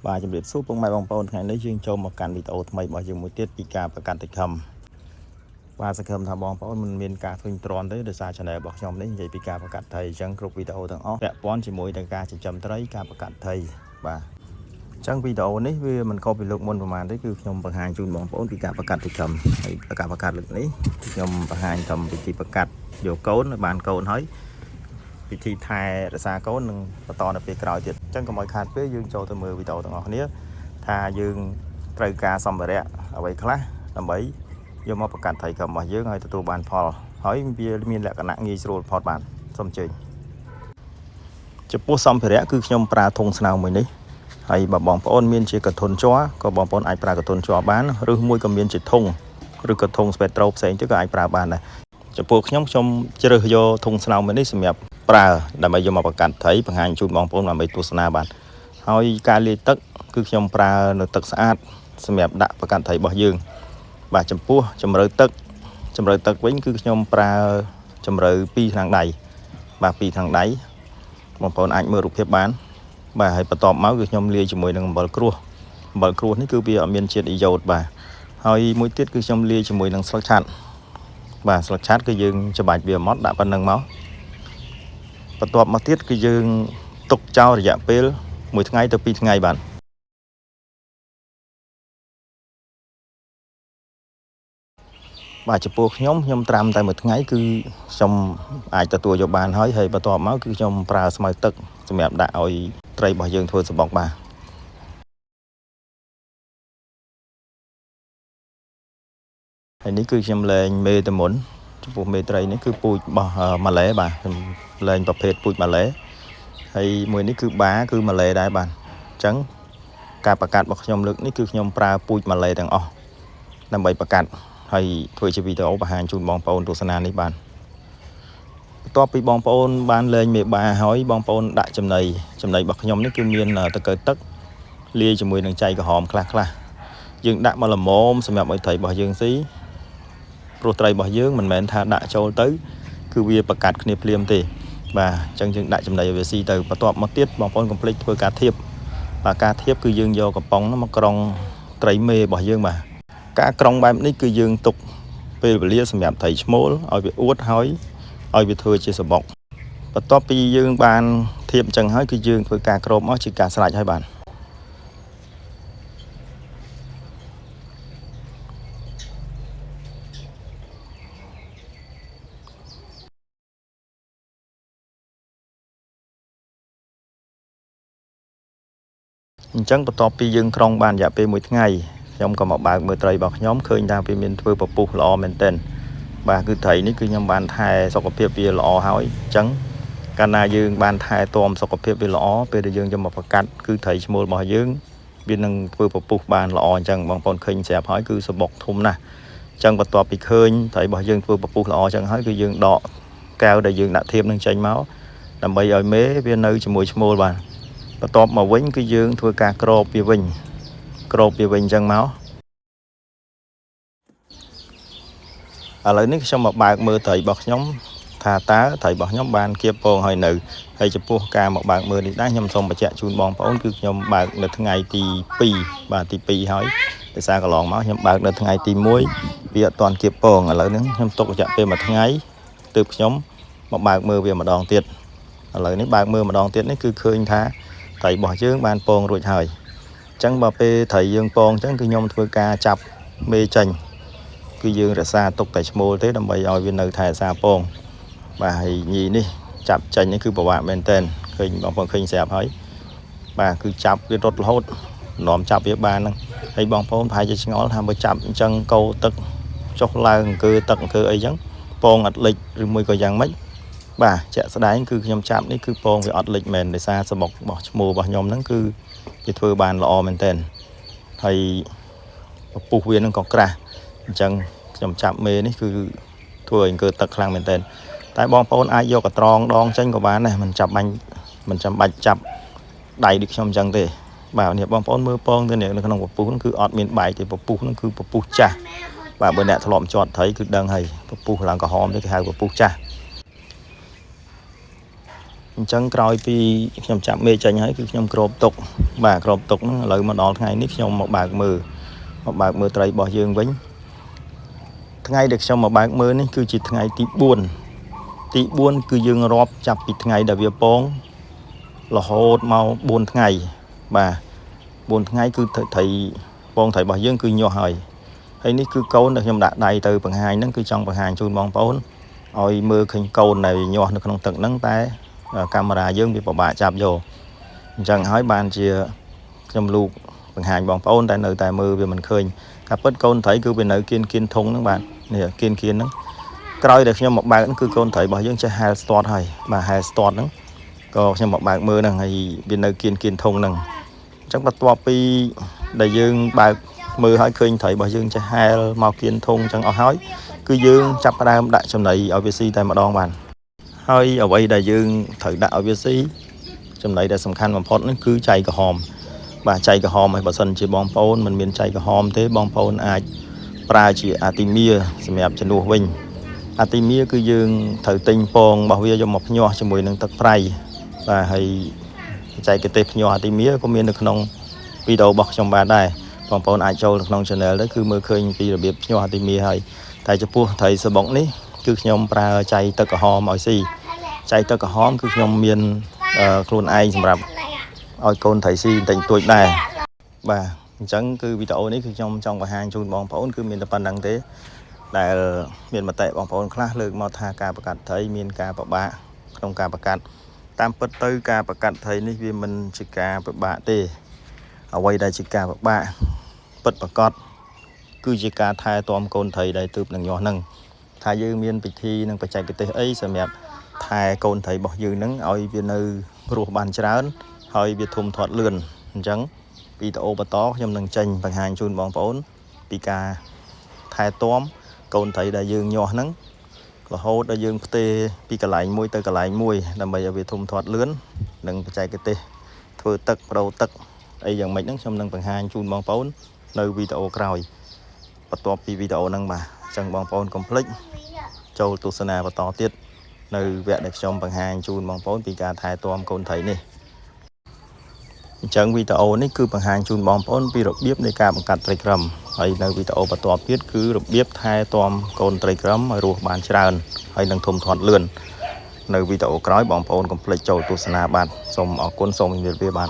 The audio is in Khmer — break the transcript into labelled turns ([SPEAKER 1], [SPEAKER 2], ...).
[SPEAKER 1] và chuẩn bị số bông mai bông bông ngày lấy riêng cho một cành video thay bỏ dùng một tiết pica và cành thịt hầm và sẽ cầm thảm bông bông mình miền cả phim tròn tới để xa channel bọc trong đấy vậy pica và cành thầy chẳng group video thằng ó đẹp bón chỉ mỗi đại ca chỉ chấm tới ca và cành thầy và trong video này vì mình có bị lục mônประมาณ đấyคือខ្ញុំបង្ហាញជូនបងប្អូនពីការប្រកាសទីកម្មហើយការប្រកាសលើកនេះខ្ញុំបង្ហាញតាមវិធីប្រកាសយកកូនបានកូនហើយពិធីថែរក្សាកូននឹងបន្តនៅពេលក្រោយទៀតអញ្ចឹងកុំឲ្យខាតពេលយើងចូលទៅមើលវីដេអូទាំងអស់គ្នាថាយើងត្រូវការសម្ភារៈអ្វីខ្លះដើម្បីយកមកប្រកាសថៃកម្មរបស់យើងឲ្យទទួលបានផលហើយវាមានលក្ខណៈងាយស្រួលផុតបានសូមអញ្ជើញចំពោះសម្ភារៈគឺខ្ញុំប្រើធុងស្នោមួយនេះហើយបើបងប្អូនមានជាកធុនជ័រក៏បងប្អូនអាចប្រើកធុនជ័របានឬមួយក៏មានជាធុងឬក៏ធុងស្វេត្រូផ្សេងទៀតក៏អាចប្រើបានដែរចំពោះខ្ញុំជ្រើសយកធុងស្នោមួយនេះសម្រាប់ប្រើដើម្បីយកមកប្រកាសថៃបង្ហាញជូនបងប្អូនដើម្បីទស្សនាបានហើយការលាយទឹកគឺខ្ញុំប្រើនៅទឹកស្អាតសម្រាប់ដាក់ប្រកាសថៃរបស់យើងបាទចំពោះជម្រៅទឹកវិញគឺខ្ញុំប្រើជម្រៅ2ខាងដៃបាទ2ខាងដៃបងប្អូនអាចមើលរូបភាពបានបាទហើយបន្ទាប់មកគឺខ្ញុំលាយជាមួយនឹងអំបិលក្រួសនេះគឺវាអត់មានជាតិអ៊ីយ៉ូតបាទហើយមួយទៀតគឺខ្ញុំលាយជាមួយនឹងស្លឹកឆាត់បាទស្លឹកឆាត់គឺយើងច្បាច់វាមកដាក់ប៉ុណ្្នឹងមកបន្ទាប់មកទៀតគឺយើងទុកចោលរយៈពេល1ថ្ងៃទៅ2ថ្ងៃបាទបាទចំពោះខ្ញុំត្រាំតែ1ថ្ងៃគឺខ្ញុំអាចទទួលយកបានហើយបន្ទាប់មកគឺខ្ញុំប្រើស្មៅទឹកសម្រាប់ដាក់ឲ្យត្រីរបស់យើងធ្វើសបុកបាទហើយនេះគឺខ្ញុំលែងមេទៅមុនចំពោះមេត្រីនេះគឺពូជរបស់ម៉ាឡេបាទខ្ញុំលែងប្រភេទពូជម៉ាឡេហើយមួយនេះគឺបាគឺម៉ាឡេដែរបាទអញ្ចឹងការប្រកាសរបស់ខ្ញុំលើកនេះគឺខ្ញុំប្រើពូជម៉ាឡេទាំងអស់ដើម្បីប្រកាសហើយធ្វើជាវីដេអូបង្ហាញជូនបងប្អូនទស្សនានេះបានបន្ទាប់ពីបងប្អូនបានលែងមេបាហើយបងប្អូនដាក់ចំណីរបស់ខ្ញុំនេះគឺមានតកៅទឹកលាយជាមួយនឹងចៃក្រហមខ្លះយើងដាក់មកល្មមសម្រាប់ឲ្យត្រីរបស់យើងស៊ីព្រោះត្រីរបស់យើងមិនមែនថាដាក់ចូលទៅគឺវាប្រកាសគ្នាភ្លាមទេបាទអញ្ចឹងយើងដាក់ចំណីឲ្យវាស៊ីទៅបន្ទាប់មកទៀតបងប្អូនកុំភ្លេចធ្វើការធៀបបាទការធៀបគឺយើងយកកំប៉ុងមកក្រុងត្រីមេរបស់យើងបាទការក្រុងបែបនេះគឺយើងទុកពេលវេលាសម្រាប់ត្រីឈ្មោលឲ្យវាអួតហើយឲ្យវាធ្វើជាសបុកបន្ទាប់ពីយើងបានធៀបអញ្ចឹងហើយគឺយើងធ្វើការគ្របមកជាការស្រេចហើយបាទអញ្ចឹងបន្ទាប់ពីយើងក្រុងបានរយៈពេល1ថ្ងៃខ្ញុំក៏មកបើកមើលត្រីរបស់ខ្ញុំឃើញថាវាមានធ្វើពពុះល្អមែនទែនបាទគឺត្រីនេះគឺខ្ញុំបានថែសុខភាពវាល្អហើយអញ្ចឹងកាលណាយើងបានថែទាំសុខភាពវាល្អពេលដែលយើងយកមកប្រកាសគឺត្រីឈ្មោលរបស់យើងវានឹងធ្វើពពុះបានល្អអញ្ចឹងបងប្អូនឃើញស្រាប់ហើយគឺសបុកធំណាស់អញ្ចឹងបន្ទាប់ពីឃើញត្រីរបស់យើងធ្វើពពុះល្អអញ្ចឹងហើយគឺយើងដកកែវដែលយើងដាក់ធៀបនឹងចេញមកដើម្បីឲ្យមេវានៅជាមួយឈ្មោលបាទបន្ទាប់មកវិញគឺយើងធ្វើការគ្របវាវិញអញ្ចឹងមកឥឡូវនេះខ្ញុំមកបើកមើលត្រីរបស់ខ្ញុំថាតើត្រីរបស់ខ្ញុំបានគៀបពងហើយនៅហើយចំពោះការមកបើកមើលនេះដែរខ្ញុំសូមបញ្ជាក់ជូនបងប្អូនគឺខ្ញុំបើកនៅថ្ងៃទី2បាទទី2ហើយដោយសារកន្លងមកខ្ញុំបើកនៅថ្ងៃទី1វាអត់ទាន់គៀបពងឥឡូវនេះខ្ញុំទុករយៈពេល1ថ្ងៃទើបខ្ញុំមកបើកមើលវាម្ដងទៀតឥឡូវនេះបើកមើលម្ដងទៀតនេះគឺឃើញថាត្រីរបស់យើងបានពងរួចហើយអញ្ចឹងបើពេលត្រីយើងពងអញ្ចឹងគឺខ្ញុំធ្វើការចាប់មេចេញគឺយើងរក្សាទុកតែឈ្មោលទេដើម្បីឲ្យវានៅថែរក្សាពងបាទហើយញីនេះចាប់ចេញនេះគឺពិបាកមែនតើឃើញបងប្អូនឃើញស្រាប់ហើយបាទគឺចាប់វារត់រហូតនាំចាប់វាបានហ្នឹងហើយបងប្អូនប្រហែលជាឆ្ងល់ថាបើចាប់អញ្ចឹងកោទឹកចុះឡើងអង្គើទឹកអង្គើអីចឹងពងអត់លិចឬមួយក៏យ៉ាងម៉េចបាទជាក់ស្ដែងគឺខ្ញុំចាប់នេះគឺពងវាអត់លិចមែនដោយសារសបុករបស់ឈ្មោលរបស់ខ្ញុំហ្នឹងគឺវាធ្វើបានល្អមែនតើហើយពពុះវានឹងក៏ក្រាស់អញ្ចឹងខ្ញុំចាប់មេនេះគឺធ្វើឲ្យអង្គើទឹកខ្លាំងមែនតើតែបងប្អូនអាចយកកត្រងដងចេញក៏បានដែរមិនចាំបាច់ចាប់ដៃដូចខ្ញុំអញ្ចឹងទេបាទនេះបងប្អូនមើលពងទៅនៅក្នុងពពុះហ្នឹងគឺអត់មានបែកទេពពុះហ្នឹងគឺពពុះចាស់បាទបើអ្នកធ្លាប់ជាប់ត្រីគឺដឹងហើយពពុះឡើងក្រហមនេះគេហៅពពុះចាស់អ chẳng coi vì nhom chạm mê tranh ấy cứ nhom crop tục bà crop tục nó lợi mà đo ngày nít nhom một bạc mưa tây bỏ dương vĩnh ngày được xong một bạc mưa này cứ chỉ ngày tí buồn cứ dương rộp chập bị ngày đã việc bóng là hốt mau buồn ngày bà buồn ngày cứ thấy bóng thấy bỏ dương cứ nhỏ hỏi hay ní cứ câu được nhom đã đầy từ bằng hai nó cứ trong bằng hai chui bóng bóng ôi mưa khinh câu này nhỏ được không tận nắng tay camera dương bị bỏ bạ chạp vô chẳng hỏi bàn chia trong lục bằng hàng bóng phone tại nơi tại mưa vì mình khơi cặp bất con thấy cứ bên nơi kiên thùng các bạn nè kiên nó coi được nhưng một bạn cứ con thấy bảo dương cho hai start hay mà hai start đó còn nhưng một bạn mưa này thì bên nơi kiên thùng nè chắc bắt toa pi đại dương bạn mưa hỏi khơi thấy bảo dương cho hai màu kiên thùng chẳng ở hói cứ dương chắp ra đại trong này ở VC tại mà đòn bàn hơi ở đây đại dương thử đạo VC trong này đã sầm khăn mà phốt nó cứ chạy cả hòm và chạy cả hòm hay bảo sân chỉ bom phôn mình miền chạy cả hòm thế bom phôn ai pra chỉ atimia xem đẹp chân đua vinh atimia cứ dương thử tinh pong bảo vệ cho một nho cho mùi nâng tật pray và hay chạy cái tép nho atimia có miền được nông video bọc trong bàn đây bom phôn ai châu được nông channel đấy cứ mưa khơi vì là biết nho atimia hay thầy cho pua thầy sờ bóng ní cứ nhom pra chạy tật cả hòm mọi gì chạy tật cả hòm cứ nhom miền luôn ai xem đẹp ôi con thầy si tình tuổi này bà chẳng cứ video này cứ trong và hàng chun bóng phốn cứ miền tập đăng thế đại miền mặt tệ bóng phốn khác lực mau tha ca bạc thấy miền ca bạc bạ không ca bạc tam bất tư ca bạc thấy ní vì mình chỉ ca bạc bạ tê ở quay đây chỉ ca bạc bạ bất bạc cọt cứ chỉ ca thay tôm con thầy đây từ nằng nhỏ nằng thay dư miền bị thi nằng phải chạy cái tê ấy xem đẹp thay con thầy bỏ dư nắng ôi viên nơi ruột bàn chán hơi bị thùng thoát lươn trắng bị tổ bà tó nhầm nâng tranh bằng hàng chun bóng phốn bị ca thay tóm còn thấy đại dương nhỏ nắng là hô đại dương tê bị cả lại môi tơ cả lại môi làm bây giờ bị thùng thoát lươn nâng chạy cái tê thưa tật đầu tật ấy dần mấy nắng trong nâng bằng hàng chun bóng phốn nơi bị tổ còi và to bị tổ nâng mà chẳng bóng phốn complex châu tu sana và to tiết nơi vẽ đẹp trong bằng hàng chun bóng phốn bị ca thay tóm còn thấy nè chẳng video này cứ bằng hàng chun bom phun vì biếtในการបង្កាត់ត្រីក្រំហើយនៅវីដេអូបន្ទាប់ទៀតគឺរបៀបថែទាំកូនត្រីក្រំឲ្យរស់បានច្រើនហើយនឹងធំធាត់លឿននៅវីដេអូក្រោយបងប្អូនកុំភ្លេចចូលទស្សនាបាទសូមអរគុណសូមជម្រាបលាបាទ